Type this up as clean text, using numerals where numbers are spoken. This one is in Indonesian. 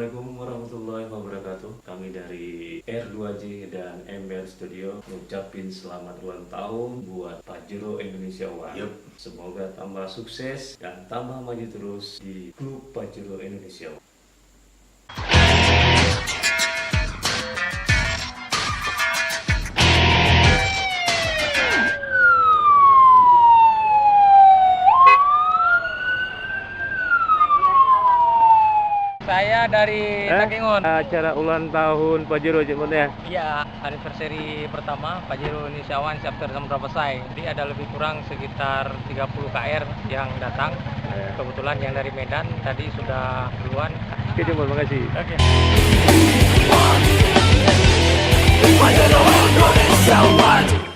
Assalamualaikum warahmatullahi wabarakatuh. Kami dari R2J dan MBL Studio ngucapin selamat ulang tahun buat Pajero Indonesia One. Semoga tambah sukses dan tambah maju terus di klub Pajero Indonesia One. Saya dari Takengon. Acara ulang tahun Pajero ya? Iya, anniversary pertama Pajero Indonesia One chapter Samudra Pesai. Jadi ada lebih kurang sekitar 30 KR yang datang. Kebetulan yang dari Medan tadi sudah duluan. Oke, Jempol, makasih. Oke. Pajero Indonesia One.